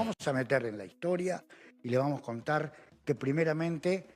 vamos a meter en la historia y le vamos a contar que primeramente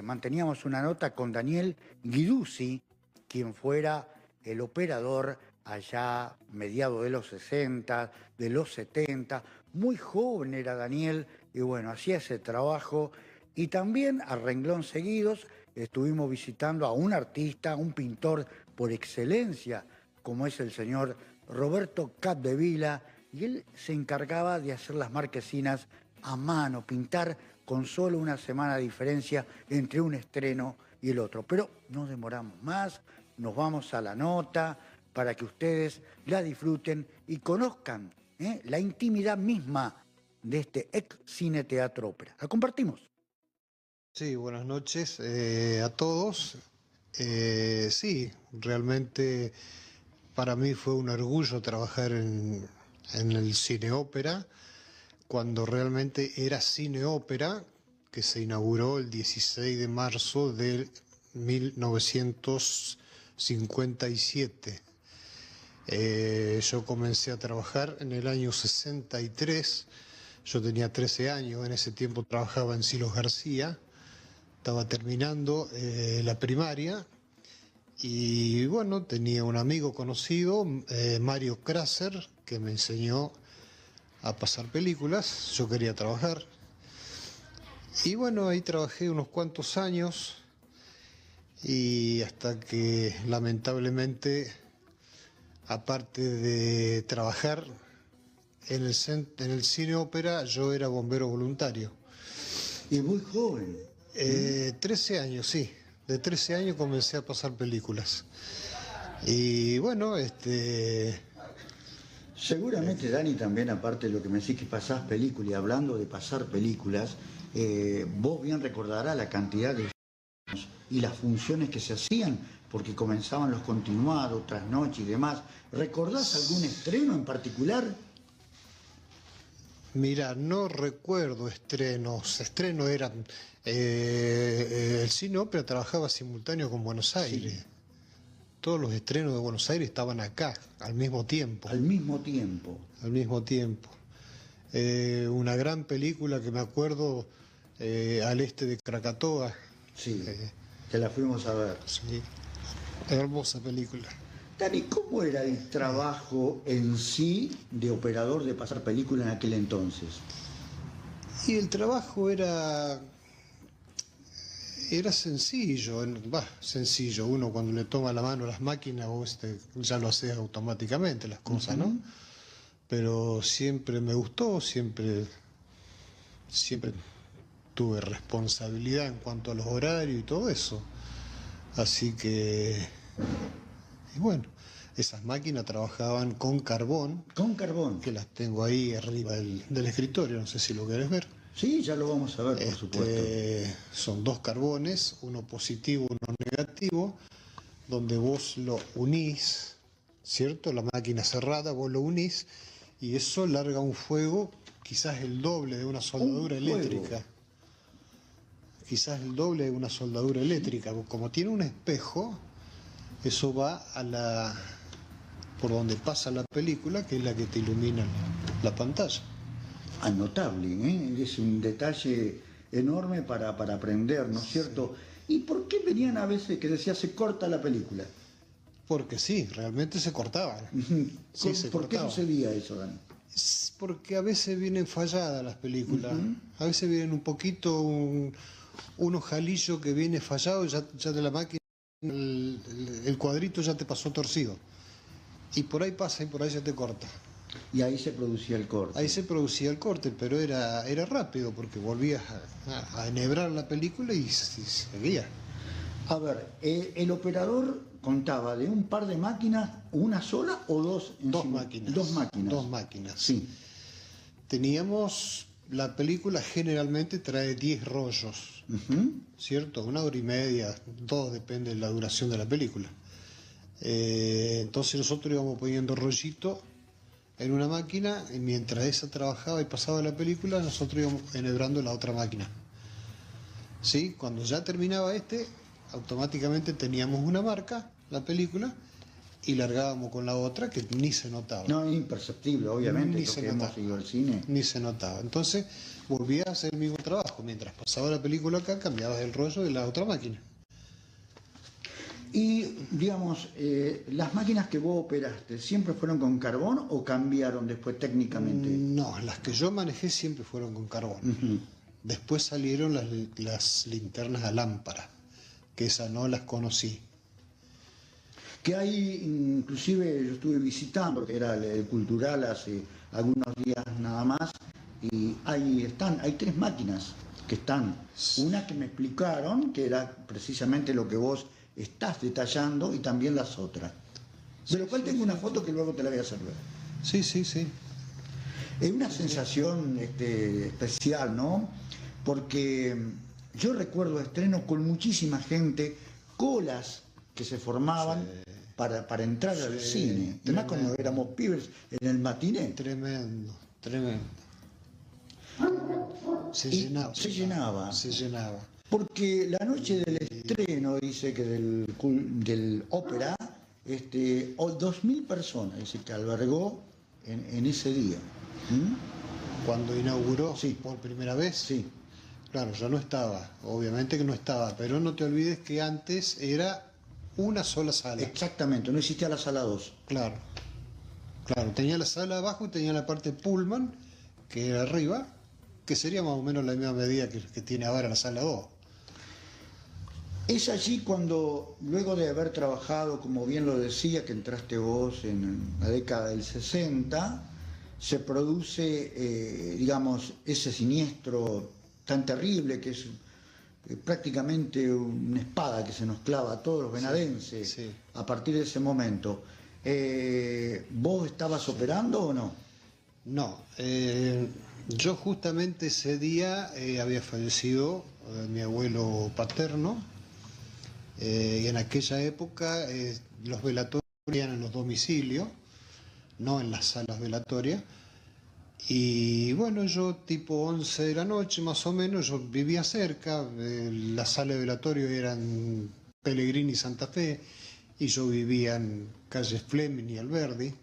manteníamos una nota con Daniel Guiduzzi, quien fuera el operador allá mediados de los 60, de los 70. Muy joven era Daniel y bueno, hacía ese trabajo. Y también a renglón seguidos estuvimos visitando a un artista, un pintor por excelencia, como es el señor Roberto Capdevila, y él se encargaba de hacer las marquesinas a mano, pintar con solo una semana de diferencia entre un estreno y el otro. Pero no demoramos más, nos vamos a la nota para que ustedes la disfruten y conozcan la intimidad misma de este ex Cine Teatro Ópera. La compartimos. Sí, buenas noches a todos. Sí, realmente para mí fue un orgullo trabajar en el Cine Ópera, cuando realmente era Cine Ópera, que se inauguró el 16 de marzo de 1957. Yo comencé a trabajar en el año 63, yo tenía 13 años, en ese tiempo trabajaba en Silos García. Estaba terminando la primaria y bueno, tenía un amigo conocido, Mario Kraser, que me enseñó a pasar películas. Yo quería trabajar y bueno, ahí trabajé unos cuantos años y hasta que lamentablemente, aparte de trabajar en el Cine Ópera, yo era bombero voluntario. Y muy joven. 13 años, sí. De 13 años comencé a pasar películas. Y bueno, Seguramente, Dani, también, aparte de lo que me decís que pasás películas, y hablando de pasar películas, vos bien recordarás la cantidad de y las funciones que se hacían, porque comenzaban los continuados, trasnoche y demás. ¿Recordás algún estreno en particular? mira, no recuerdo estrenos. Estrenos eran... el Cine Ópera trabajaba simultáneo con Buenos Aires. Sí. Todos los estrenos de Buenos Aires estaban acá, al mismo tiempo. Al mismo tiempo. Al mismo tiempo. Una gran película que me acuerdo, Al este de Krakatoa. Sí, que la fuimos a ver. Sí, hermosa película. Dani, ¿cómo era el trabajo en sí de operador de pasar película en aquel entonces? Y el trabajo era sencillo, sencillo. Uno cuando le toma la mano a las máquinas, vos ya lo haces automáticamente las cosas, ¿no? Pero siempre me gustó, siempre tuve responsabilidad en cuanto a los horarios y todo eso. Así que, y bueno, esas máquinas trabajaban con carbón. Con carbón. Que las tengo ahí arriba del escritorio, no sé si lo querés ver. Sí, ya lo vamos a ver, por supuesto. Son dos carbones, uno positivo, uno negativo, donde vos lo unís, ¿cierto? La máquina cerrada, vos lo unís y eso larga un fuego, quizás el doble de una soldadura eléctrica. Quizás el doble de una soldadura eléctrica. Como tiene un espejo, eso va por donde pasa la película, que es la que te ilumina la pantalla. Notable, ¿eh? Es un detalle enorme para aprender, ¿no es cierto? ¿Y por qué venían a veces que decía se corta la película? Porque sí, realmente se cortaban. Sí, ¿Por qué sucedía eso, Dani? Porque a veces vienen falladas las películas. A veces vienen un poquito, un ojalillo que viene fallado, ya de la máquina, el cuadrito ya te pasó torcido. Y por ahí pasa y por ahí ya te corta. Y ahí se producía el corte. Ahí se producía el corte, pero era rápido porque volvías a enhebrar la película y seguía. A ver, ¿el operador contaba de un par de máquinas, una sola o dos? Dos máquinas. Dos máquinas. Dos máquinas. Sí. Teníamos, la película generalmente trae 10 rollos, ¿cierto? 1 hora y media, todo depende de la duración de la película. Entonces nosotros íbamos poniendo rollito en una máquina y mientras esa trabajaba y pasaba la película, nosotros íbamos enhebrando la otra máquina. ¿Sí? Cuando ya terminaba automáticamente teníamos una marca, la película, y largábamos con la otra que ni se notaba. No, es imperceptible, obviamente, Ni los se que hemos notaba. ido al cine. Ni se notaba. Entonces volvía a hacer el mismo trabajo. Mientras pasaba la película acá, cambiabas el rollo de la otra máquina. Y, digamos, las máquinas que vos operaste, ¿siempre fueron con carbón o cambiaron después técnicamente? No, las que yo manejé siempre fueron con carbón. Ujú. Después salieron las linternas a lámpara, que esas no las conocí. Que hay, inclusive yo estuve visitando, que era el cultural hace algunos días nada más, y hay 3 máquinas que están. Una que me explicaron, que era precisamente lo que vos estás detallando, y también las otras. De lo cual tengo una foto que luego te la voy a hacer ver. Sí, sí, sí. Es una sensación especial, ¿no? Porque yo recuerdo estrenos con muchísima gente, colas que se formaban para entrar al cine. Además, cuando éramos pibes en el matiné. Tremendo, tremendo. Se Y llenaba. se llenaba. Se llenaba. Porque la noche del estreno, dice que del ópera, 2.000 personas, dice que albergó en ese día. ¿Mm? Cuando inauguró Sí. por primera vez. Sí. Claro, yo no estaba, obviamente que no estaba, pero no te olvides que antes era una sola sala. Exactamente, no existía la sala 2. Claro, claro, tenía la sala abajo y tenía la parte Pullman, que era arriba, que sería más o menos la misma medida que tiene ahora la sala 2. Es allí cuando, luego de haber trabajado, como bien lo decía, que entraste vos en la década del 60, se produce, digamos, ese siniestro tan terrible que es prácticamente una espada que se nos clava a todos los venadenses sí. a partir de ese momento. ¿Vos estabas operando o no? No, yo justamente ese día había fallecido mi abuelo paterno, y en aquella época los velatorios eran en los domicilios, no en las salas velatorias. Y bueno, yo tipo 11 de la noche más o menos, yo vivía cerca, la sala de velatorio era en Pellegrini y Santa Fe, y yo vivía en calles Fleming y Alberdi.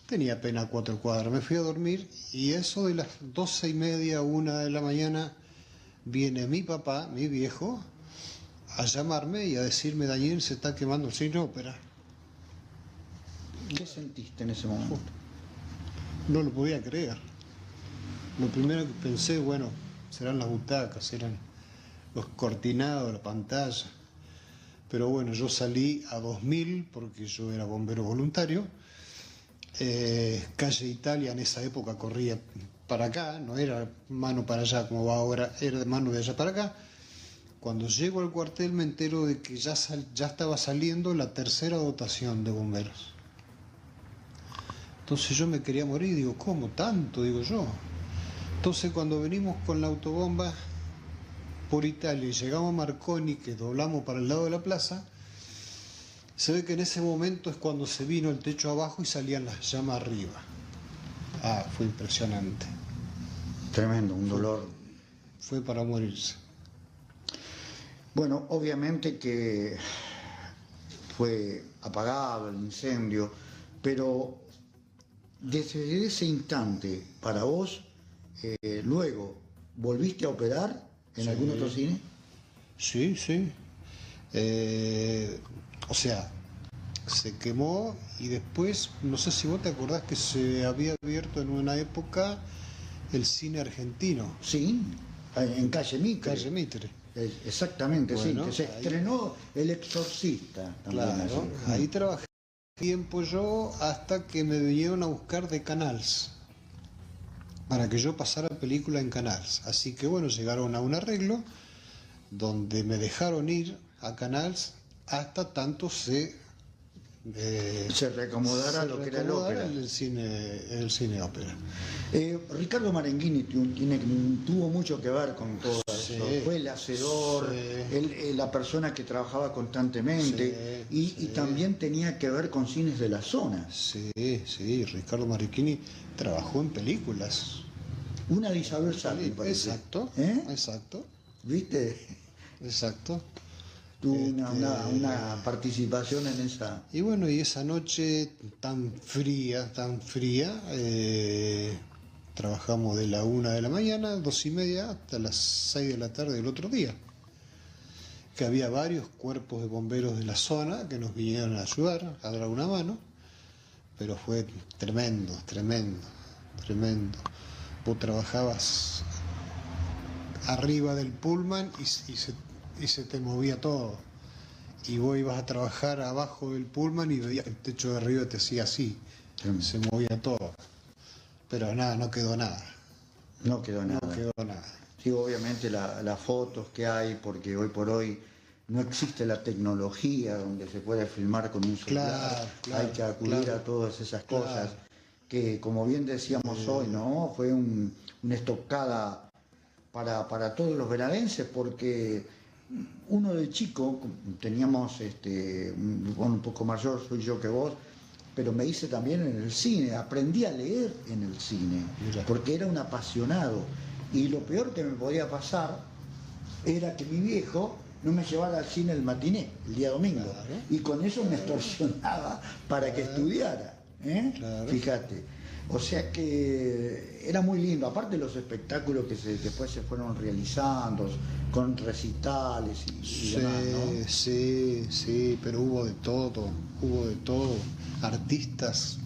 Tenía apenas 4 cuadras, me fui a dormir y eso de las 12:30, 1 de la mañana, viene mi papá, mi viejo, a llamarme y a decirme: Daniel, se está quemando el cine ópera. ¿Qué sentiste en ese momento? No lo podía creer. Lo primero que pensé, bueno, serán las butacas, serán los cortinados, la pantalla. Pero bueno, yo salí a 2000 porque yo era bombero voluntario. Calle Italia en esa época corría para acá, no era mano para allá como va ahora, era de mano de allá para acá. Cuando llego al cuartel me entero de que ya estaba saliendo la tercera dotación de bomberos. Entonces yo me quería morir, digo, ¿cómo tanto? Digo yo. Entonces cuando venimos con la autobomba por Italia y llegamos a Marconi, que doblamos para el lado de la plaza, se ve que en ese momento es cuando se vino el techo abajo y salían las llamas arriba. Ah, fue impresionante. Tremendo, un dolor. Fue para morirse. Bueno, obviamente que fue apagado el incendio, pero desde ese instante para vos, luego, ¿volviste a operar en algún otro cine? Sí, sí. O sea, se quemó y después, no sé si vos te acordás que se había abierto en una época el cine argentino. Sí, en Calle Mitre. Calle Mitre. Exactamente, Bueno, sí, que se ahí estrenó El Exorcista también. Claro, allí. ahí trabajé tiempo yo hasta que me vinieron a buscar de Canals para que yo pasara película en Canals. Así que bueno, llegaron a un arreglo donde me dejaron ir a Canals hasta tanto se reacomodara lo que era el ópera. el cine ópera. Ricardo Marenghini tuvo mucho que ver con todo Sí, eso. Fue el hacedor, sí. la persona que trabajaba constantemente y también tenía que ver con cines de la zona. Sí, sí, Ricardo Maricchini trabajó en películas. Una de Isabel Sarli, parece. Exacto, ¿Eh? exacto, ¿Viste? exacto. tuvo una participación en esa. Y bueno, y esa noche tan fría, trabajamos de la 1 de la mañana, 2:30, hasta las 6 de la tarde del otro día. Que había varios cuerpos de bomberos de la zona que nos vinieron a ayudar, a dar una mano, pero fue tremendo. Vos trabajabas arriba del pullman y se te movía todo. Y vos ibas a trabajar abajo del pullman y veías que el techo de arriba te hacía así, se movía todo. Pero nada, no quedó nada. No quedó nada. No quedó nada. Sí, obviamente las fotos que hay, porque hoy por hoy no existe la tecnología donde se puede filmar con un celular. Hay que acudir a todas esas cosas que, como bien decíamos hoy, ¿no? Fue una estocada para todos los venadenses, porque uno de chico, teníamos, un poco mayor soy yo que vos, pero me hice también en el cine, aprendí a leer en el cine, porque era un apasionado. Y lo peor que me podía pasar era que mi viejo no me llevara al cine el matiné, el día domingo, y con eso me extorsionaba para que estudiara, Fíjate. O sea que era muy lindo, aparte los espectáculos que después se fueron realizando, con recitales y demás, ¿no? Sí, pero hubo de todo, artistas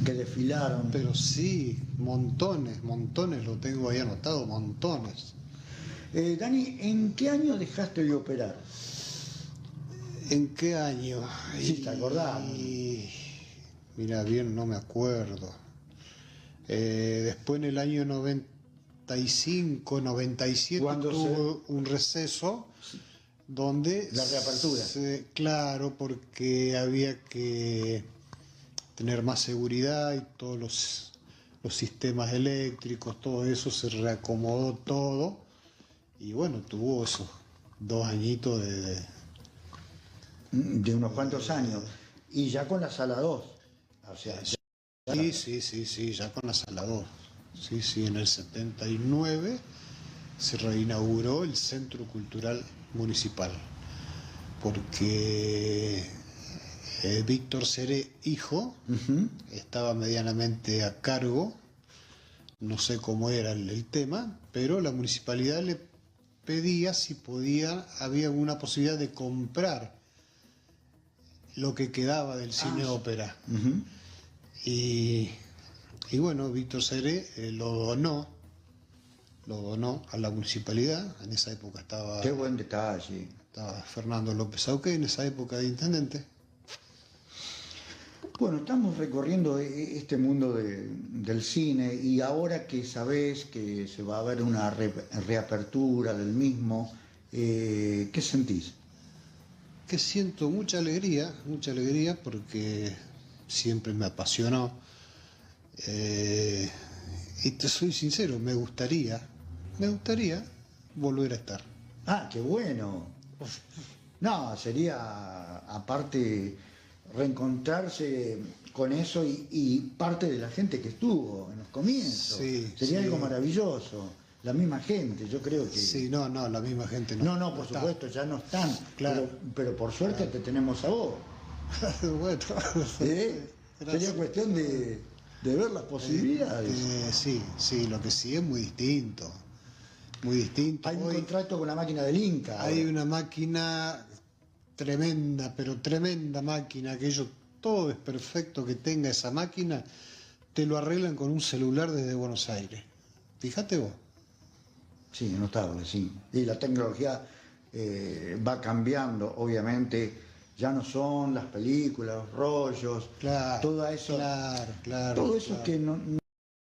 que desfilaron. Pero sí, montones, lo tengo ahí anotado, montones. Dani, ¿en qué año dejaste de operar? ¿En qué año? Sí, ¿te acordás? Mira, bien, no me acuerdo. Después en el año 95, 97 tuvo un receso donde... La reapertura. Claro, porque había que tener más seguridad y todos los sistemas eléctricos, todo eso se reacomodó todo. Y bueno, tuvo esos 2 añitos de unos cuantos años. Y ya con la sala 2. O sea, Sí, ya con la sala 2. Sí, en el 79 se reinauguró el Centro Cultural Municipal, porque Víctor Seré, hijo, estaba medianamente a cargo, no sé cómo era el tema, pero la municipalidad le pedía si había alguna posibilidad de comprar lo que quedaba del cine ópera. Y bueno, Víctor Seré lo donó a la municipalidad. En esa época estaba... Qué buen detalle. Estaba Fernando López Auque, en esa época de intendente. Bueno, estamos recorriendo este mundo del cine, y ahora que sabés que se va a haber una reapertura del mismo, ¿qué sentís? Que siento mucha alegría porque siempre me apasionó. Y te soy sincero, me gustaría volver a estar. Ah, qué bueno. No, sería aparte reencontrarse con eso y parte de la gente que estuvo en los comienzos. Sería algo maravilloso. La misma gente, yo creo que... Sí, no, la misma gente no. No, por supuesto, ya no están. Claro. Pero por suerte te tenemos a vos. Bueno. Sería cuestión de ver las posibilidades. Sí, lo que sí es muy distinto. Muy distinto. Hay un contrato con la máquina del Inca. Hay una máquina tremenda, pero tremenda máquina, que todo es perfecto que tenga esa máquina, te lo arreglan con un celular desde Buenos Aires. Fíjate vos. Sí, notable, sí. Y la tecnología va cambiando, obviamente. Ya no son las películas, los rollos, todo eso. Claro. Todo eso que no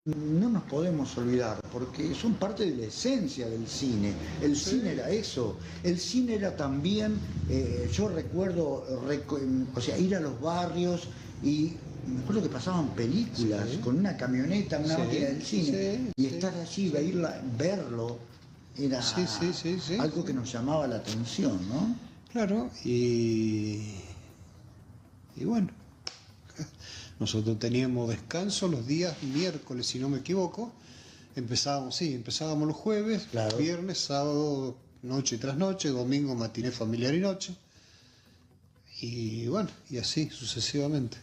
nos podemos olvidar, porque son parte de la esencia del cine. El cine era eso. El cine era también, yo recuerdo, ir a los barrios y me acuerdo que pasaban películas con una camioneta, una máquina del cine, y estar allí, verlo, era algo que nos llamaba la atención, ¿no? Claro, y bueno, nosotros teníamos descanso los días miércoles, si no me equivoco. Empezábamos los jueves, viernes, sábado noche tras noche, domingo, matiné, familiar y noche. Y bueno, y así sucesivamente.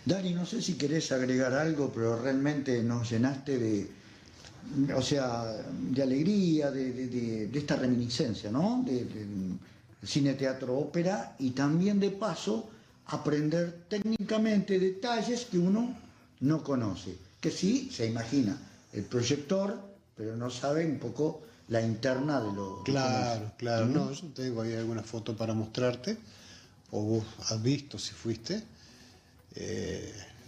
Dani, no sé si querés agregar algo, pero realmente nos llenaste o sea, de alegría, de esta reminiscencia, ¿no? De cine, teatro, ópera, y también de paso aprender técnicamente detalles que uno no conoce, que sí se imagina el proyector, pero no sabe un poco la interna de lo que Claro, claro, no, yo tengo ahí alguna foto para mostrarte, o vos has visto si fuiste,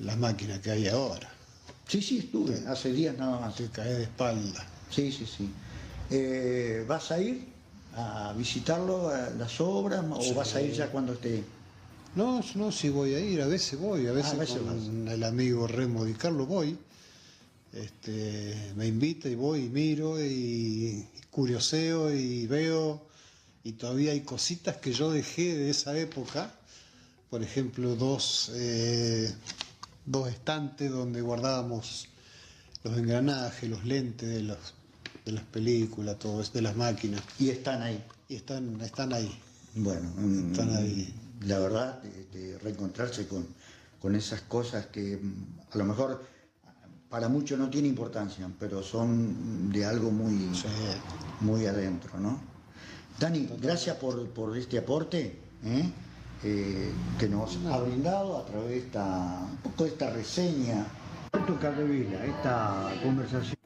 la máquina que hay ahora. Sí, sí, estuve, hace días nada más. Te caes de espalda. Sí, sí, sí. ¿Vas a ir a visitarlo, a las obras, Sí. o vas a ir ya cuando esté? No, no, sí voy a ir, a veces voy, a veces veces con el amigo Remo Di Carlo voy. Me invita y voy y miro y curioseo y veo, y todavía hay cositas que yo dejé de esa época. Por ejemplo, dos estantes donde guardábamos los engranajes, los lentes de las películas, todo eso, de las máquinas. Y están ahí. Y están ahí. Bueno, Están ahí. La verdad, de reencontrarse con esas cosas que a lo mejor para muchos no tiene importancia, pero son de algo muy, Sí. muy adentro, ¿no? Dani, gracias por este aporte que nos ha brindado a través de un poco de esta reseña. Roberto Capdevila, esta conversación.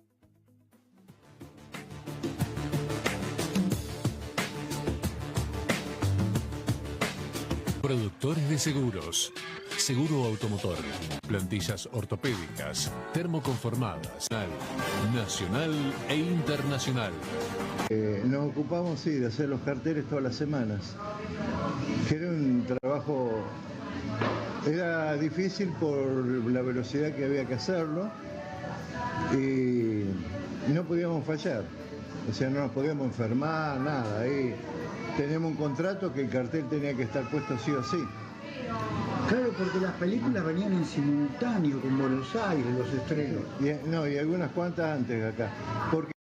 Productores de seguros, seguro automotor, plantillas ortopédicas, termoconformadas, nacional e internacional. Nos ocupamos, sí, de hacer los carteles todas las semanas, que era un trabajo, era difícil por la velocidad que había que hacerlo y no podíamos fallar, o sea, no nos podíamos enfermar, nada, ahí teníamos un contrato que el cartel tenía que estar puesto sí o sí. Claro, porque las películas venían en simultáneo con Buenos Aires, los estrenos. Y algunas cuantas antes acá, porque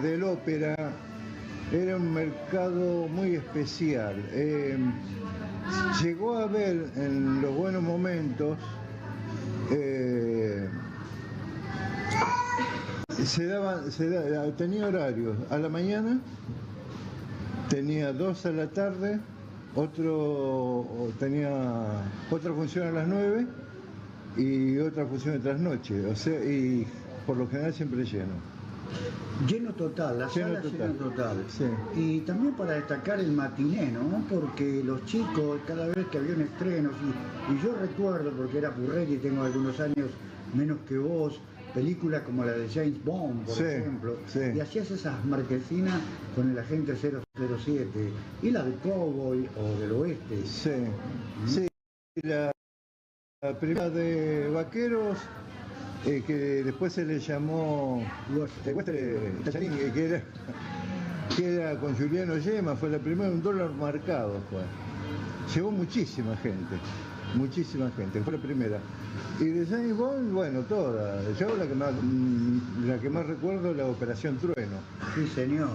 del ópera era un mercado muy especial. Llegó a haber en los buenos momentos, tenía horarios. A la mañana tenía 2 a la tarde, tenía otra función a las 9 y otra función de trasnoche, o sea, y por lo general siempre lleno. Lleno total, la sala lleno total. Sí. Y también para destacar el matiné, ¿no? Porque los chicos, cada vez que había un estreno, y yo recuerdo, porque era Purretti, tengo algunos años menos que vos, películas como la de James Bond, por ejemplo, y hacías esas marquesinas con el agente 007, y la de Cowboy o del Oeste. Sí, sí. La primera de Vaqueros, que después se le llamó que era con Juliano Yema, fue la primera, $1 marcado fue. Llegó muchísima gente, fue la primera. Y de James Bond, bueno, todas. Yo la que más recuerdo es la Operación Trueno. Sí, señor.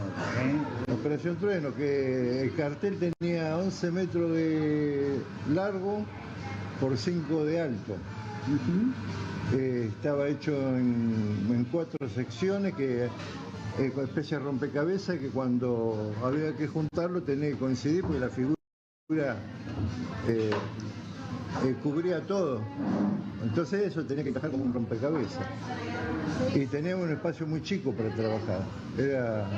La Operación Trueno, que el cartel tenía 11 metros de largo por 5 de alto. Estaba hecho en 4 secciones, con especie de rompecabezas, que cuando había que juntarlo tenía que coincidir porque la figura cubría todo. Entonces eso tenía que encajar como un rompecabezas. Y tenía un espacio muy chico para trabajar. Era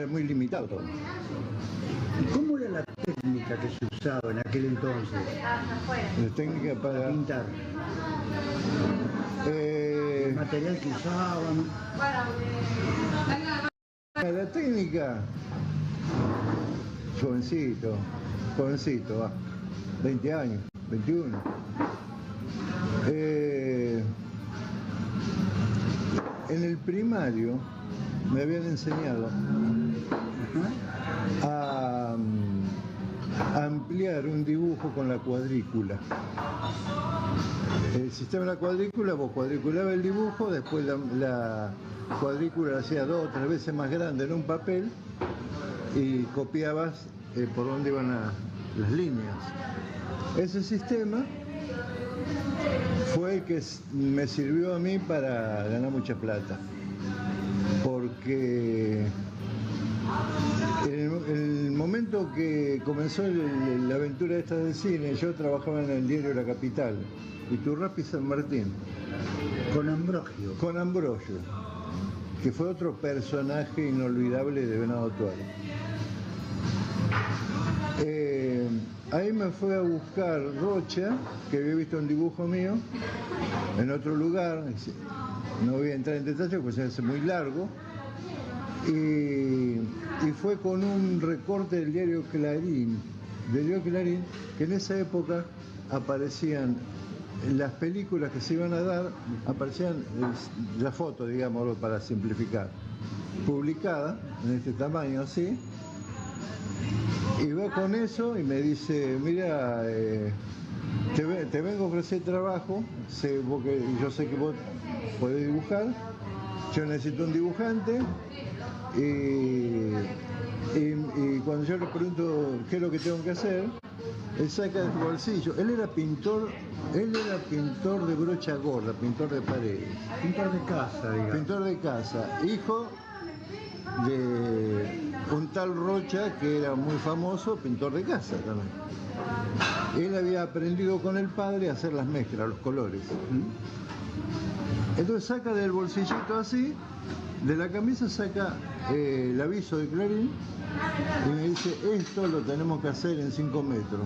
muy limitado todo. ¿Y cómo era la técnica que se usaba en aquel entonces? La técnica para pintar. El material que usaban. La técnica, jovencito, 20 años, 21. En el primario me habían enseñado a ampliar un dibujo con la cuadrícula. El sistema de la cuadrícula, vos cuadriculabas el dibujo, después cuadrícula la hacía 2 o 3 veces más grande en un papel y copiabas por dónde iban las líneas. Ese sistema fue el que me sirvió a mí para ganar mucha plata, porque en el momento que comenzó la aventura esta del cine, yo trabajaba en el diario La Capital, Iturrapy San Martín. Con Ambrogio. Con Ambrogio, que fue otro personaje inolvidable de Venado Tuerto. Ahí me fue a buscar Rocha, que había visto un dibujo mío en otro lugar. No voy a entrar en detalle porque se hace muy largo. Y fue con un recorte del diario Clarín, que en esa época aparecían las películas que se iban a dar, aparecían la foto, digamos, para simplificar, publicada en este tamaño así. Y va con eso y me dice, mira, te vengo a ofrecer trabajo, porque yo sé que vos podés dibujar, yo necesito un dibujante, y cuando yo le pregunto qué es lo que tengo que hacer, él saca del bolsillo, él era pintor de brocha gorda, pintor de paredes. Pintor de casa, digamos. Pintor de casa, hijo de un tal Rocha que era muy famoso, pintor de casa también. Él había aprendido con el padre a hacer las mezclas, los colores. Entonces saca del bolsillito así, de la camisa saca el aviso de Clarín y me dice, esto lo tenemos que hacer en 5 metros.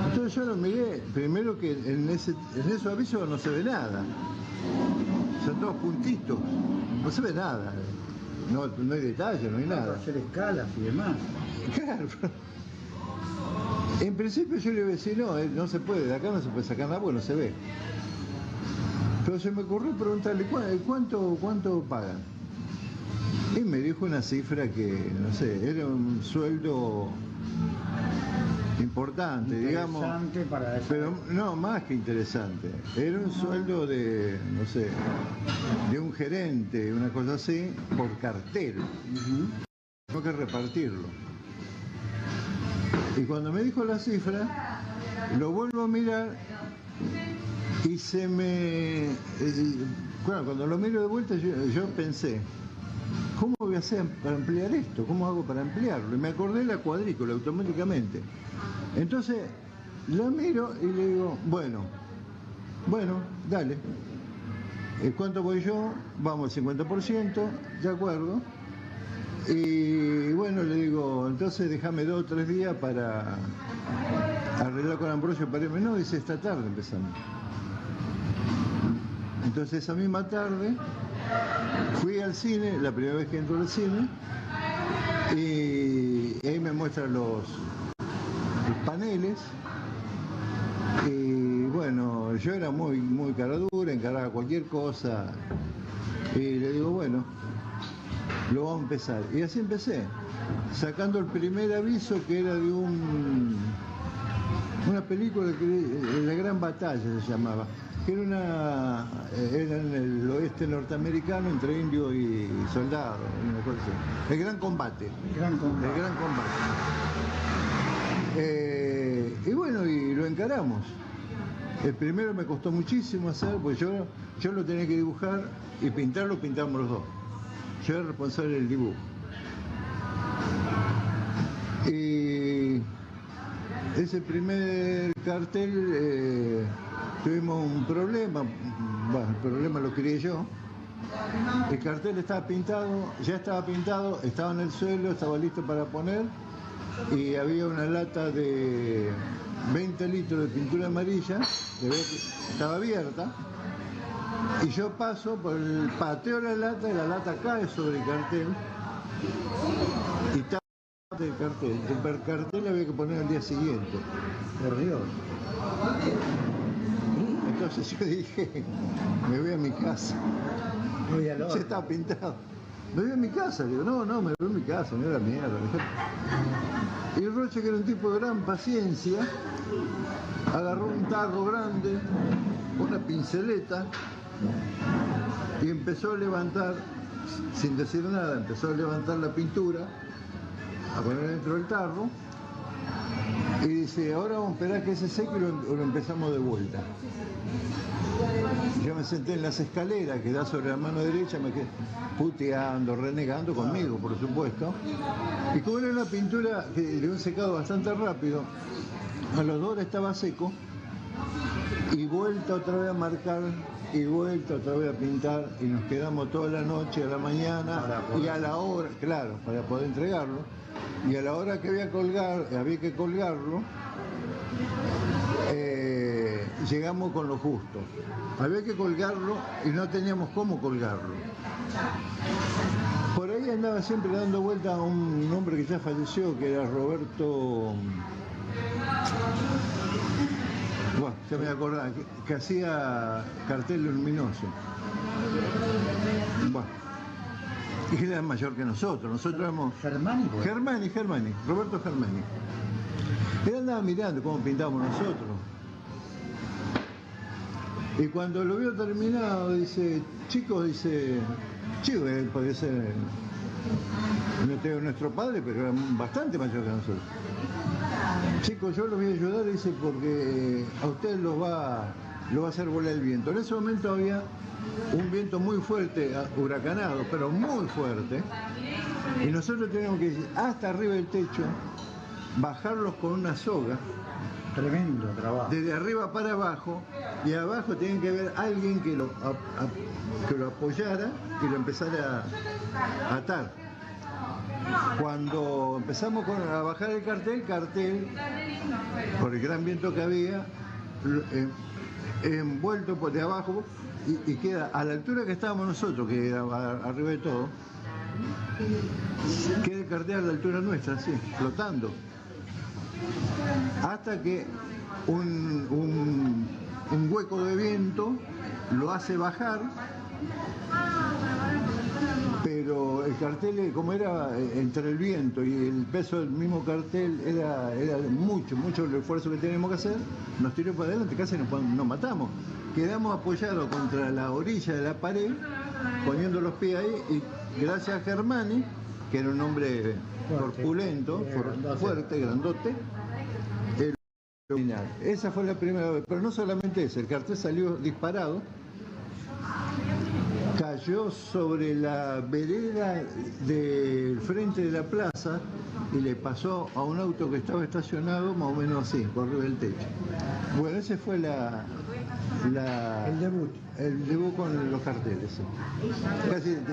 Entonces yo lo miré, primero que en esos avisos no se ve nada, son todos puntitos, no se ve nada. No hay detalle, no hay nada. Para hacer escalas y demás. Claro. En principio yo le iba a decir, no se puede, de acá no se puede sacar nada, bueno, se ve. Pero se me ocurrió preguntarle, ¿cuánto pagan? Y me dijo una cifra que, no sé, era un sueldo importante, digamos. Interesante para eso. Pero no, más que interesante. Era un sueldo de, no sé, de un gerente, una cosa así, por cartel. Tengo que repartirlo. Y cuando me dijo la cifra, lo vuelvo a mirar y se me... Bueno, cuando lo miro de vuelta yo pensé, ¿cómo voy a hacer para ampliar esto? ¿Cómo hago para ampliarlo? Y me acordé de la cuadrícula automáticamente. Entonces la miro y le digo, bueno, dale. ¿Cuánto voy yo? Vamos al 50%, de acuerdo. Y bueno, le digo, entonces déjame 2 o 3 días para arreglar con Ambrogio para irme. No, dice, esta tarde empezamos. Entonces esa misma tarde fui al cine, la primera vez que entro al cine, y ahí me muestran los paneles. Y bueno, yo era muy cara dura, encaraba cualquier cosa. Y le digo, bueno, lo vamos a empezar. Y así empecé, sacando el primer aviso que era de una película que La Gran Batalla se llamaba, que era en el oeste norteamericano entre indio y soldado, una cosa así. El Gran Combate. El Gran Combate. Y bueno, y lo encaramos. El primero me costó muchísimo hacer, porque yo lo tenía que dibujar y pintarlo, pintamos los dos. Yo era responsable del dibujo. Y ese primer cartel tuvimos un problema, bueno, el problema lo creé yo. El cartel ya estaba pintado, estaba en el suelo, estaba listo para poner, y había una lata de 20 litros de pintura amarilla, estaba abierta, y yo paso, pateo la lata y la lata cae sobre el cartel y tapa el cartel. El cartel había que poner al día siguiente. Por Dios. Entonces yo dije, me voy a mi casa. Ya estaba pintado. Me voy a mi casa, digo, no, me voy a mi casa, no era mierda. Y Rocha, que era un tipo de gran paciencia, agarró un tarro grande, una pinceleta, y empezó a levantar, sin decir nada, empezó a levantar la pintura, a poner dentro del tarro, y dice, ahora vamos a esperar que se seque y lo empezamos de vuelta. Yo me senté en las escaleras que da sobre la mano derecha, me quedé puteando, renegando conmigo, por supuesto. Y como era una pintura que le había secado bastante rápido, a los 2 horas estaba seco, y vuelta otra vez a marcar, y vuelta otra vez a pintar, y nos quedamos toda la noche, a la mañana, y a la hora, claro, para poder entregarlo, y a la hora que había que colgarlo, llegamos con lo justo. Había que colgarlo y no teníamos cómo colgarlo. Por ahí andaba siempre dando vuelta a un hombre que ya falleció, que era Roberto... Bueno, ya me acordaba, que hacía cartel luminoso. Bueno, y era mayor que nosotros éramos... ¿Germani? Germani, Roberto Germani. Él andaba mirando cómo pintábamos nosotros. Y cuando lo vio terminado, dice, chicos, él podía ser, no tengo nuestro padre, pero era bastante mayor que nosotros. Chicos, yo los voy a ayudar, dice, porque a ustedes lo va a hacer volar el viento. En ese momento había un viento muy fuerte, huracanado, pero muy fuerte, y nosotros teníamos que ir hasta arriba del techo, bajarlos con una soga. Tremendo trabajo. Desde arriba para abajo, y abajo tenían que haber alguien que lo apoyara y lo empezara a atar. Cuando empezamos a bajar el cartel, por el gran viento que había, envuelto por de abajo, y queda a la altura que estábamos nosotros, que era arriba de todo, queda el cartel a la altura nuestra, así, flotando. Hasta que un hueco de viento lo hace bajar, pero el cartel, como era entre el viento y el peso del mismo cartel, era mucho el esfuerzo que teníamos que hacer, nos tiró para adelante, casi nos matamos. Quedamos apoyados contra la orilla de la pared, poniendo los pies ahí, y gracias a Germani, que era un hombre corpulento, fuerte, grandote, esa fue la primera vez, pero no solamente eso, el cartel salió disparado, cayó sobre la vereda del frente de la plaza y le pasó a un auto que estaba estacionado más o menos así, por arriba del techo. Bueno, ese fue el debut con los carteles. Sí.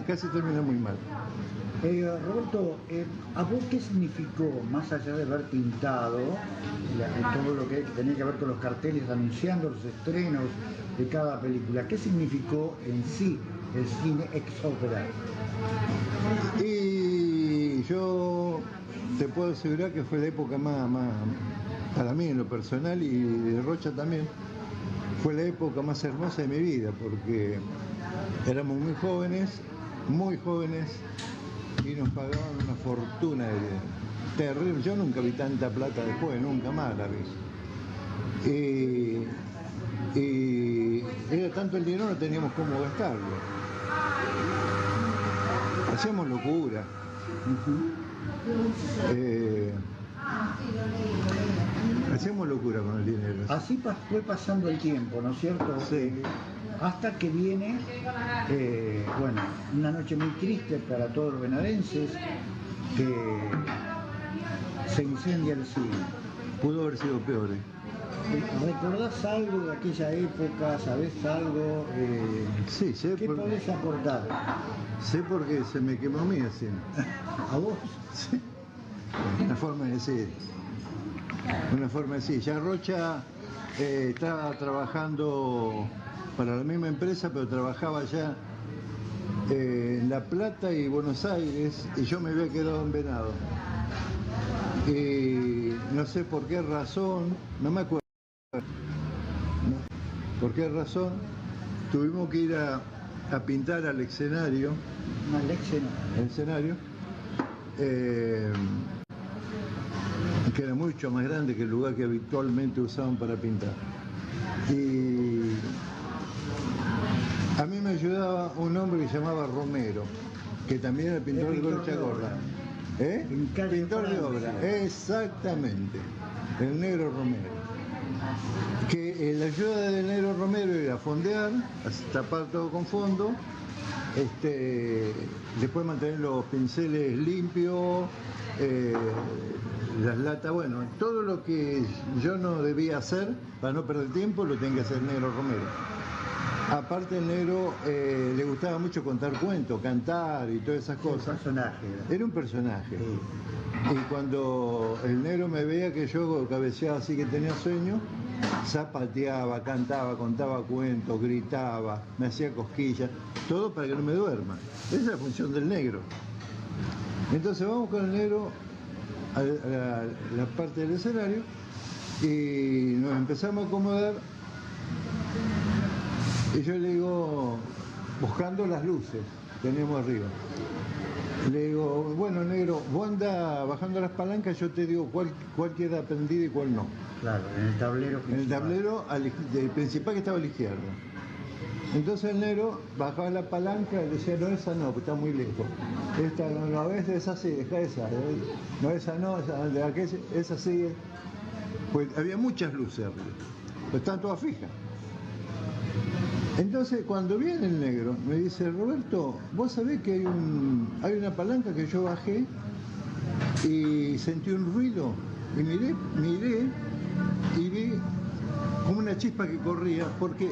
Casi terminó muy mal. Roberto, ¿a vos qué significó, más allá de haber pintado todo lo que tenía que ver con los carteles anunciando los estrenos de cada película, qué significó en sí el cine ex ópera? Y yo te puedo asegurar que fue la época más, para mí en lo personal y de Rocha también, fue la época más hermosa de mi vida, porque éramos muy jóvenes, y nos pagaban una fortuna terrible. Yo nunca vi tanta plata después, nunca más la vi. Y era tanto el dinero, no teníamos cómo gastarlo. Hacíamos locura. Hacíamos locura con el dinero. Así fue pasando el tiempo, ¿no es cierto? Sí. Hasta que viene, bueno, una noche muy triste para todos los venadenses, que se incendia el cine. Pudo haber sido peor. ¿Recordás algo de aquella época? ¿Sabés algo? Sí, sé. ¿Qué podés aportar? Sé porque se me quemó a mí así. ¿A vos? Sí. Una forma de decir. Ya Rocha estaba trabajando para la misma empresa, pero trabajaba ya en La Plata y Buenos Aires, y yo me había quedado en Venado. Y no sé por qué razón, no me acuerdo, por qué razón, tuvimos que ir a pintar al escenario. El escenario, que era mucho más grande que el lugar que habitualmente usaban para pintar. Y A mí me ayudaba un hombre que se llamaba Romero, que también era pintor de Concha Gorda. ¿Eh? Pintor de obra, exactamente. El Negro Romero. Que la ayuda del Negro Romero era fondear, tapar todo con fondo, después mantener los pinceles limpios, las latas, bueno, todo lo que yo no debía hacer para no perder tiempo lo tenía que hacer el Negro Romero. Aparte el Negro le gustaba mucho contar cuentos, cantar y todas esas cosas. Un personaje. Era un personaje. Sí. Y cuando el Negro me veía que yo cabeceaba así que tenía sueño, zapateaba, cantaba, contaba cuentos, gritaba, me hacía cosquillas, todo para que no me duerma. Esa es la función del Negro. Entonces vamos con el Negro a la parte del escenario y nos empezamos a acomodar. Y yo le digo, buscando las luces que tenemos arriba. Le digo, bueno, Negro, vos andás bajando las palancas, yo te digo cuál queda prendida y cuál no. Claro, en el tablero principal. En el tablero del principal que estaba a la izquierda. Entonces el Negro bajaba la palanca y decía, no, esa no, porque está muy lejos. Esta no, esa sí, deja esa. No, esa no, esa sí. Pues había muchas luces arriba, pero estaban todas fijas. Entonces, cuando viene el Negro, me dice, Roberto, vos sabés que hay una palanca que yo bajé y sentí un ruido y miré y vi como una chispa que corría, porque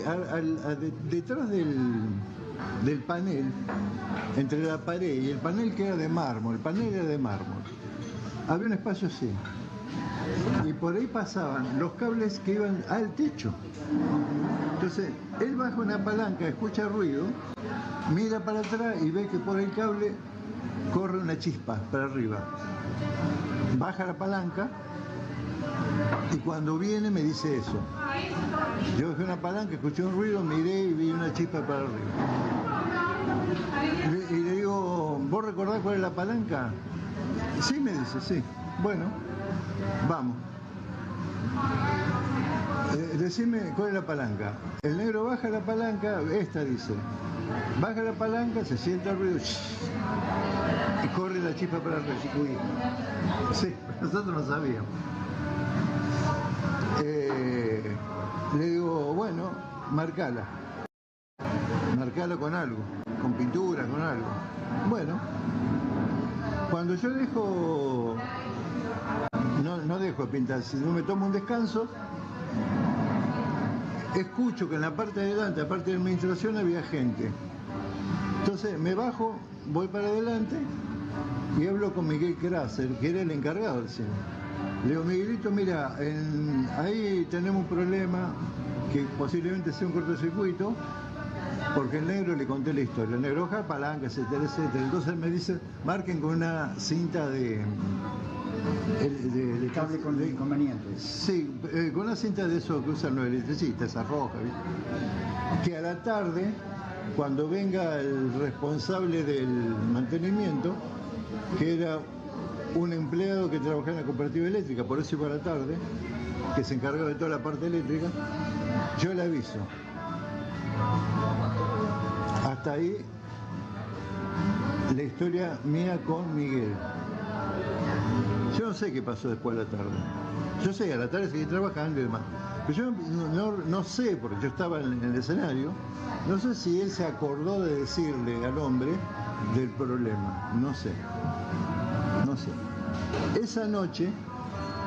detrás del panel, entre la pared y el panel que era de mármol, había un espacio así. Y por ahí pasaban los cables que iban al techo. Entonces, él baja una palanca, escucha ruido, mira para atrás y ve que por el cable corre una chispa para arriba. Baja la palanca y cuando viene me dice eso. Yo bajé una palanca, escuché un ruido, miré y vi una chispa para arriba. Y le digo, ¿vos recordás cuál es la palanca? Sí, me dice, sí. Bueno, vamos. Decime cuál es la palanca. El Negro baja la palanca, esta dice. Baja la palanca, se siente el ruido y corre la chispa para el recircuito. Sí, nosotros no sabíamos. Le digo, bueno, marcala con algo, con pintura, con algo. Bueno, cuando yo dejo, no dejo de pintar, si no me tomo un descanso, escucho que en la parte de adelante, aparte de la administración, había gente. Entonces me bajo, voy para adelante y hablo con Miguel Krasser, que era el encargado del cine. Le digo, Miguelito, mira, ahí tenemos un problema que posiblemente sea un cortocircuito, porque el Negro le conté la historia. El Negro baja palanca, etcétera, etcétera. Entonces me dice, marquen con una cinta de cable con inconvenientes. Sí, con una cinta de eso que usan los electricistas, esa roja, ¿viste? Que a la tarde, cuando venga el responsable del mantenimiento, que era un empleado que trabajaba en la cooperativa eléctrica, por eso iba a la tarde, que se encargaba de toda la parte eléctrica, yo le aviso. Hasta ahí la historia mía con Miguel. Yo no sé qué pasó después de la tarde. Yo sé, a la tarde seguí trabajando y demás. Pero yo no sé, porque yo estaba en el escenario, no sé si él se acordó de decirle al hombre del problema. No sé. Esa noche...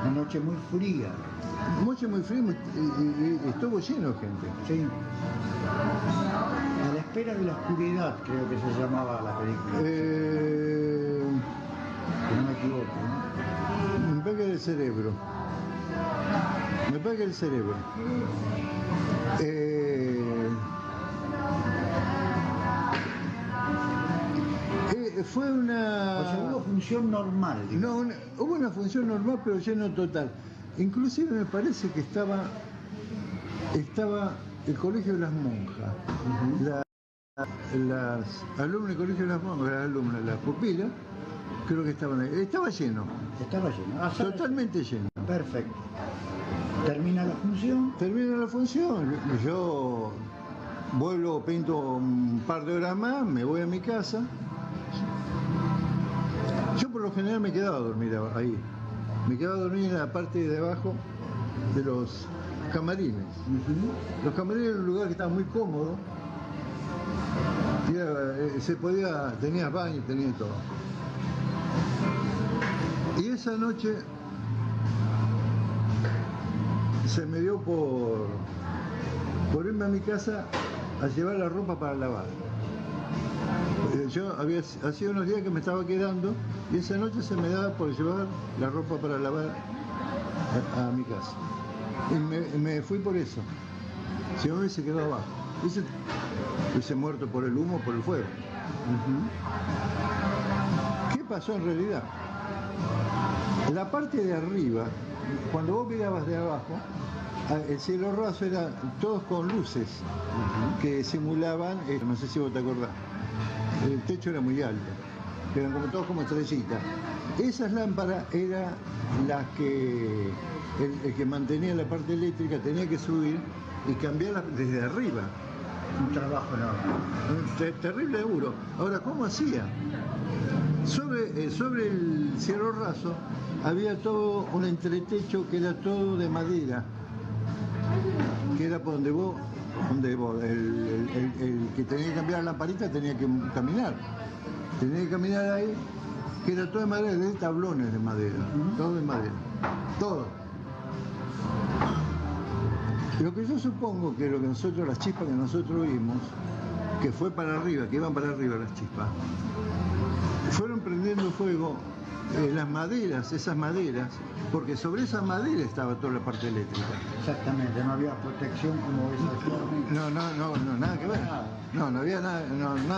Una noche muy fría. Noche muy fría y estuvo lleno de gente. Sí. A la espera de la oscuridad, creo que se llamaba la película. Si no me equivoco, ¿no? Me pega el cerebro. Fue una... O sea, hubo función normal. No, hubo una función normal, pero lleno total. Inclusive me parece que estaba el Colegio de las Monjas. Las alumnas del Colegio de las Monjas, las alumnas, las pupilas, creo que estaban ahí. Estaba lleno. Estaba lleno. Totalmente lleno. Perfecto. Termina la función. Yo vuelvo, pinto un par de horas más, me voy a mi casa. Yo por lo general me quedaba a dormir ahí. Me quedaba a dormir en la parte de abajo de los camarines. Los camarines era un lugar que estaba muy cómodo. Tenías baño, tenía todo. Y esa noche se me dio por irme a mi casa a llevar la ropa para lavar. Yo hacía unos días que me estaba quedando y esa noche se me daba por llevar la ropa para lavar a mi casa. Y me fui por eso. Si no me hubiese quedado abajo, hubiese muerto por el humo, por el fuego. ¿Qué pasó en realidad? La parte de arriba, cuando vos mirabas de abajo, el cielo raso era todos con luces que simulaban, no sé si vos te acordás, el techo era muy alto, eran como todos como estrellitas. Esas lámparas eran las que el que mantenía la parte eléctrica tenía que subir y cambiarlas desde arriba. Un trabajo enorme. Terrible laburo. Ahora, ¿cómo hacía? Sobre el cielo raso había todo un entretecho que era todo de madera, que era por donde vos el que tenía que cambiar la lamparita tenía que caminar. Tenía que caminar ahí, que era todo de madera, de tablones de madera, todo de madera, todo. Lo que yo supongo que las chispas que nosotros vimos, que fue para arriba, que iban para arriba las chispas, fueron prendiendo fuego las maderas, esas maderas, porque sobre esa madera estaba toda la parte eléctrica. Exactamente, no había protección como ves actualmente. No, nada que ver. No había nada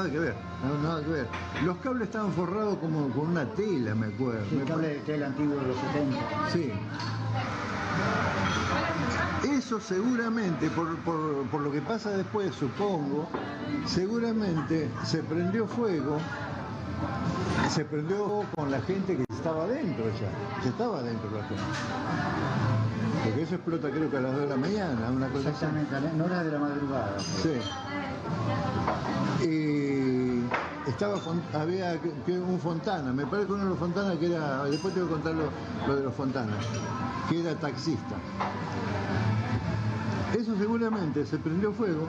que ver, nada que ver. Los cables estaban forrados como con una tela, me acuerdo. Sí, cable de tela antiguo de los 70. Sí. Eso seguramente, por lo que pasa después, supongo, seguramente se prendió fuego. Se prendió con la gente que estaba adentro ya estaba adentro la gente. Porque eso explota creo que a las 2 de la mañana, una cosa así. Exactamente, en horas de la madrugada. Sí. Había un Fontana, me parece que uno de los Fontana que era, después te voy a contar lo de los Fontana, que era taxista. Eso seguramente se prendió fuego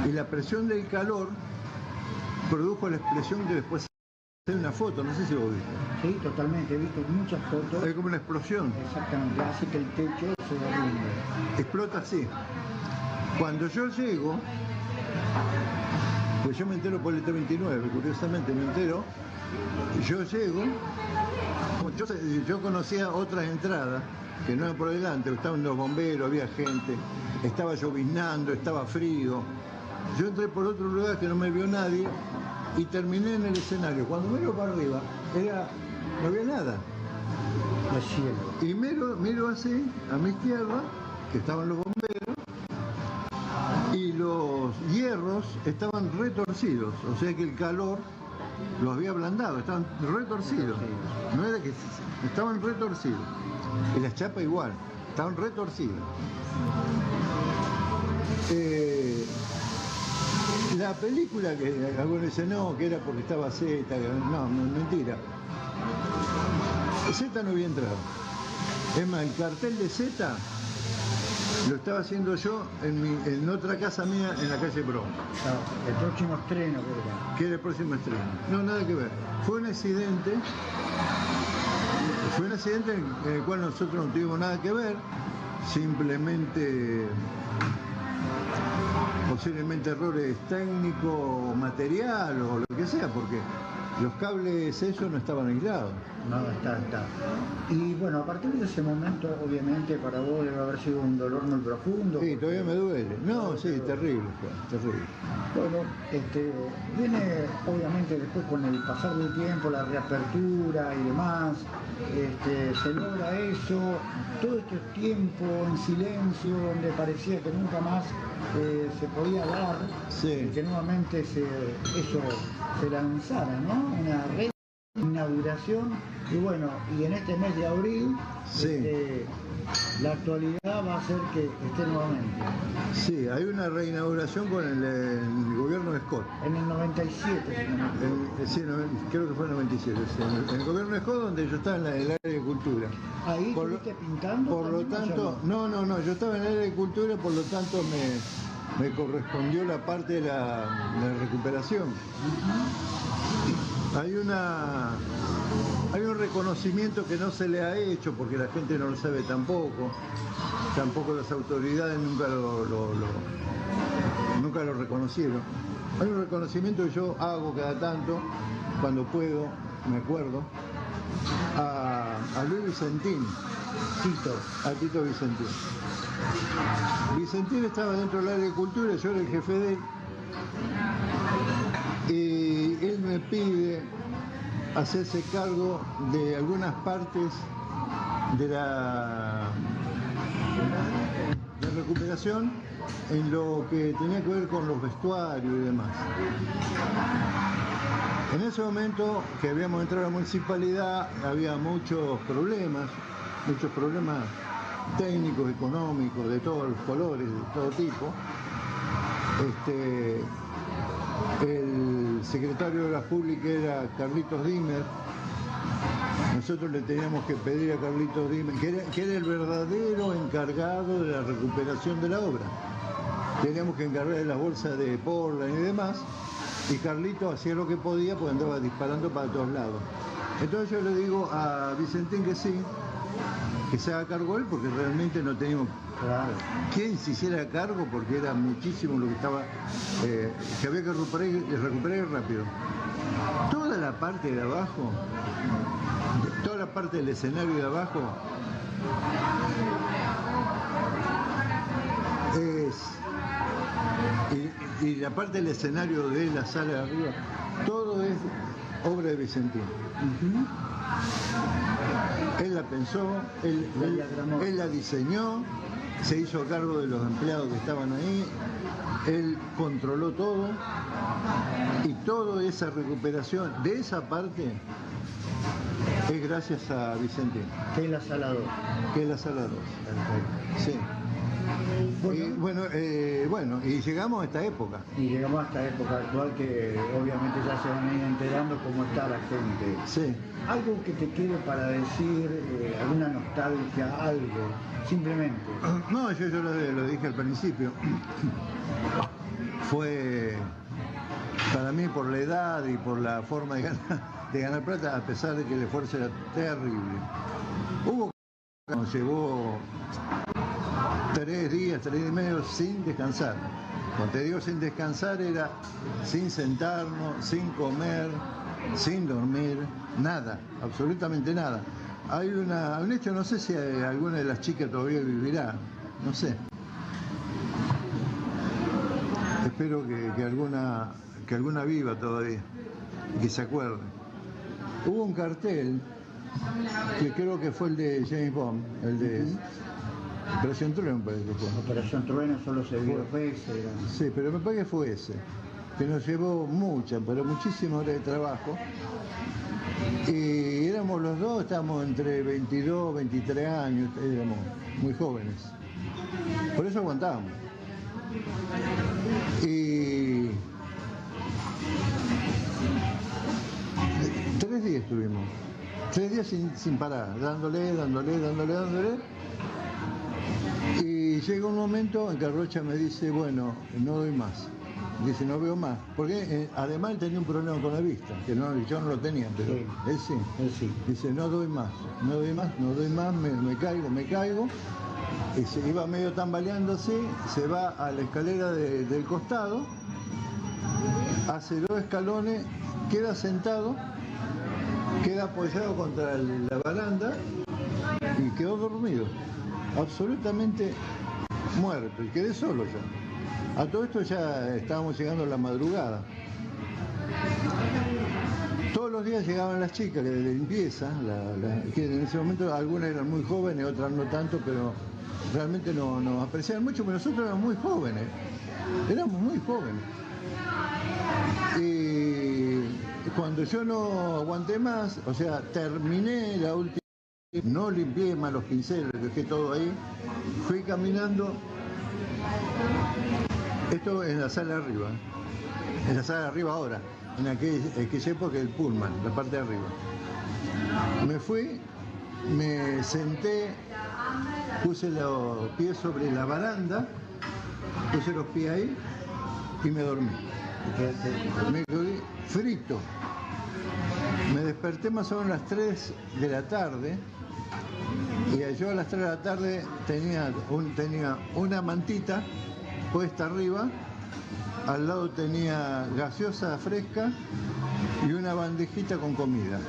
y la presión del calor produjo la explosión que después hay una foto, no sé si vos viste. Sí, totalmente, he visto muchas fotos. Es como una explosión. Exactamente, hace que el techo se derrumbe. Explota así. Cuando yo llego, pues yo me entero por el T29, curiosamente me entero, yo llego, yo conocía otras entradas que no eran por delante, estaban los bomberos, había gente, estaba lloviznando, estaba frío. Yo entré por otro lugar que no me vio nadie y terminé en el escenario. Cuando miro para arriba, no había nada. El cielo. Y miro así, a mi izquierda, que estaban los bomberos, y los hierros estaban retorcidos, o sea que el calor los había ablandado, estaban retorcidos. No era que estaban retorcidos. Y las chapas igual, estaban retorcidas. La película que algunos dicen no, que era porque estaba Z, no, mentira. Z no había entrado. Es más, el cartel de Z lo estaba haciendo yo en otra casa mía en la calle Bron. El próximo estreno que era el próximo estreno. No, nada que ver. Fue un accidente en el cual nosotros no tuvimos nada que ver, simplemente posiblemente errores técnicos o material o lo que sea, porque los cables esos no estaban aislados. No, está. Y bueno, a partir de ese momento, obviamente, para vos debe haber sido un dolor muy profundo. Sí, todavía me duele. No, sí, terrible, terrible. Bueno, viene obviamente después con el pasar del tiempo, la reapertura y demás, se logra eso, todo este tiempo en silencio, donde parecía que nunca más se podía dar, sí. Y que nuevamente eso se lanzara, ¿no? Una inauguración y bueno, y en este mes de abril Sí. la actualidad va a hacer que esté nuevamente. Sí, hay una reinauguración con el gobierno de Scott. En el 97, si no me equivoco. Sí, creo que fue en el 97, sí, en el gobierno de Scott, donde yo estaba en el área de cultura. Ahí Por lo- estuviste pintando. Por lo también, ¿o tanto, ya no, yo estaba en el área de cultura, por lo tanto me correspondió la parte de la recuperación. Hay un reconocimiento que no se le ha hecho porque la gente no lo sabe tampoco las autoridades nunca nunca lo reconocieron. Hay un reconocimiento que yo hago cada tanto, cuando puedo, me acuerdo, a Luis Vicentín, a Tito Vicentín. Vicentín estaba dentro del área de cultura, yo era el jefe de él, y él me pide hacerse cargo de algunas partes de la recuperación en lo que tenía que ver con los vestuarios y demás. En ese momento que habíamos entrado a la municipalidad había muchos problemas técnicos, económicos, de todos los colores, de todo tipo. El secretario de Obras Públicas era Carlitos Dimer. Nosotros le teníamos que pedir a Carlitos Dimer, que era el verdadero encargado de la recuperación de la obra. Teníamos que encargar de las bolsas de Portland y demás, y Carlitos hacía lo que podía porque andaba disparando para todos lados. Entonces yo le digo a Vicentín que sí, que se haga cargo él, porque realmente no teníamos quién se hiciera cargo, porque era muchísimo lo que estaba, que había que recuperar rápido. Toda la parte de abajo, toda la parte del escenario de abajo y la parte del escenario de la sala de arriba, todo es obra de Vicentín. Él la pensó, él la diseñó, se hizo cargo de los empleados que estaban ahí, él controló todo, y toda esa recuperación de esa parte es gracias a Vicentín. Que es la sala 2. Que es la sala 2. Sí. Bueno, y llegamos a esta época. Y llegamos a esta época actual que obviamente ya se van a ir enterando cómo está la gente. Sí. Algo que te quede para decir, alguna nostalgia, algo, simplemente. No, yo lo dije al principio. Fue para mí, por la edad y por la forma de ganar plata, a pesar de que el esfuerzo era terrible. Nos llevó 3 días, 3 días y medio sin descansar. Cuando te digo sin descansar era sin sentarnos, sin comer, sin dormir, nada, absolutamente nada. Hay un hecho, no sé si alguna de las chicas todavía vivirá, no sé. Espero que alguna viva todavía, y que se acuerde. Hubo un cartel que creo que fue el de James Bond, el de Operación Trueno, parece que fue. Operación Trueno solo se vio veces. Sí, pero me parece que fue ese, que nos llevó muchísimas horas de trabajo. Y éramos los dos, estábamos entre 22, 23 años, éramos muy jóvenes. Por eso aguantábamos. Y 3 días estuvimos, 3 días sin parar, dándole. Y llega un momento en que Rocha me dice, bueno, no doy más. Dice, no veo más. Porque además él tenía un problema con la vista, que yo no lo tenía, pero sí. Él sí. Dice, no doy más, me caigo. Y se iba medio tambaleándose, se va a la escalera del costado, hace 2 escalones, queda sentado, queda apoyado contra la baranda y quedó dormido, absolutamente muerto, y quedé solo ya. A todo esto ya estábamos llegando a la madrugada. Todos los días llegaban las chicas de limpieza, que en ese momento algunas eran muy jóvenes, otras no tanto, pero realmente nos apreciaban mucho, pero nosotros éramos muy jóvenes. cuando yo no aguanté más, o sea, terminé la última, no limpié más los pinceles, dejé todo ahí, fui caminando, esto en la sala de arriba, en la sala de arriba ahora, en aquella época el Pullman, la parte de arriba. Me fui, me senté, puse los pies sobre la baranda, puse los pies ahí y me dormí. Me quedé frito. Me desperté más o menos a las 3 de la tarde y yo a las 3 de la tarde tenía una mantita puesta arriba, al lado tenía gaseosa fresca y una bandejita con comida.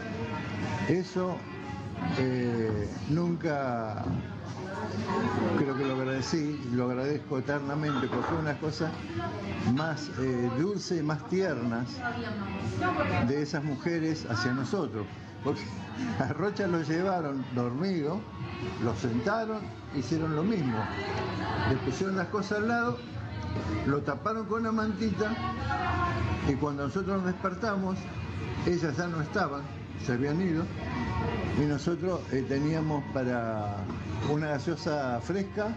Eso nunca, creo que lo agradecí, lo agradezco eternamente, porque fue una cosa más dulce y más tiernas de esas mujeres hacia nosotros. Porque a Rocha lo llevaron dormido, lo sentaron, hicieron lo mismo. Le pusieron las cosas al lado, lo taparon con una mantita y cuando nosotros nos despertamos, ellas ya no estaban, se habían ido y nosotros teníamos para una gaseosa fresca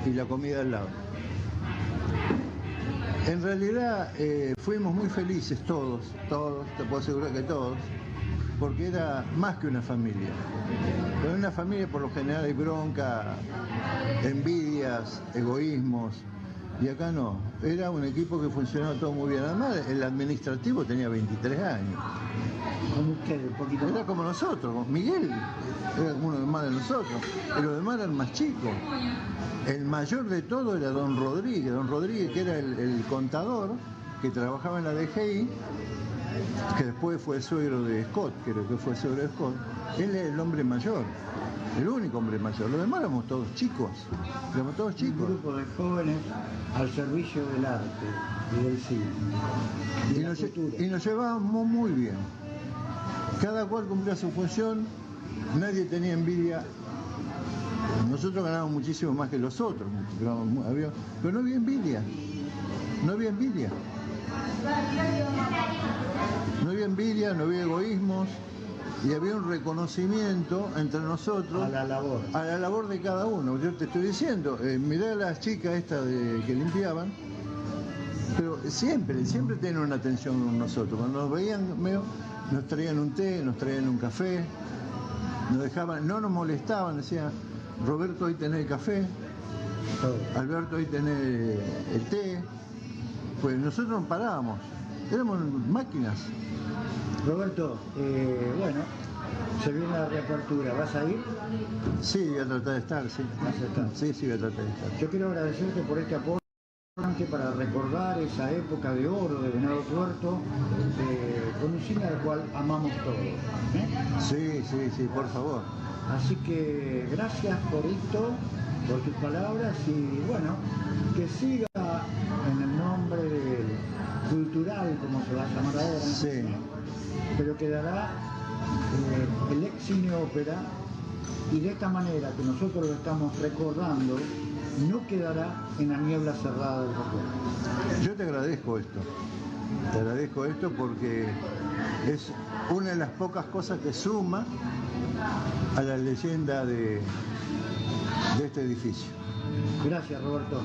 y la comida al lado. En realidad fuimos muy felices todos, te puedo asegurar que todos, porque era más que una familia. Pero en una familia por lo general hay bronca, envidias, egoísmos, y acá no. Era un equipo que funcionaba todo muy bien. Además, el administrativo tenía 23 años. Como usted, un poquito más. Era como nosotros, Miguel era como uno más de nosotros, y los demás eran más chicos. El mayor de todo era don Rodríguez que era el contador que trabajaba en la DGI, que después fue el suegro de Scott, creo que fue el suegro de Scott. Él es el hombre mayor, el único hombre mayor. Los demás éramos todos chicos, Un grupo de jóvenes al servicio del arte y del cine. Y nos llevábamos muy bien. Cada cual cumplía su función, nadie tenía envidia. Nosotros ganábamos muchísimo más que los otros, pero no había envidia. No había envidia. No había envidia, no había egoísmos y había un reconocimiento entre nosotros A la labor de cada uno. Yo te estoy diciendo, mirá a las chicas estas que limpiaban, pero siempre tienen una atención con nosotros. Cuando nos veían, nos traían un té, nos traían un café, nos dejaban, no nos molestaban, decían, Roberto, hoy tenés el café, Alberto, hoy tenés el té. Pues nosotros no parábamos, éramos máquinas. Roberto, bueno, se viene la reapertura, ¿vas a ir? Sí, voy a tratar de estar, sí. ¿Vas a estar? Sí, voy a tratar de estar. Yo quiero agradecerte por este aporte para recordar esa época de oro de Venado Tuerto, con un cine al cual amamos todos. Sí, por favor. Así que gracias por esto, por tus palabras y bueno, que siga en el nombre del cultural, como se va a llamar ahora, Sí. pero quedará el ex cine ópera y de esta manera que nosotros lo estamos recordando, no quedará en la niebla cerrada del recuerdo. Yo te agradezco esto porque es una de las pocas cosas que suma a la leyenda de este edificio. Gracias, Roberto.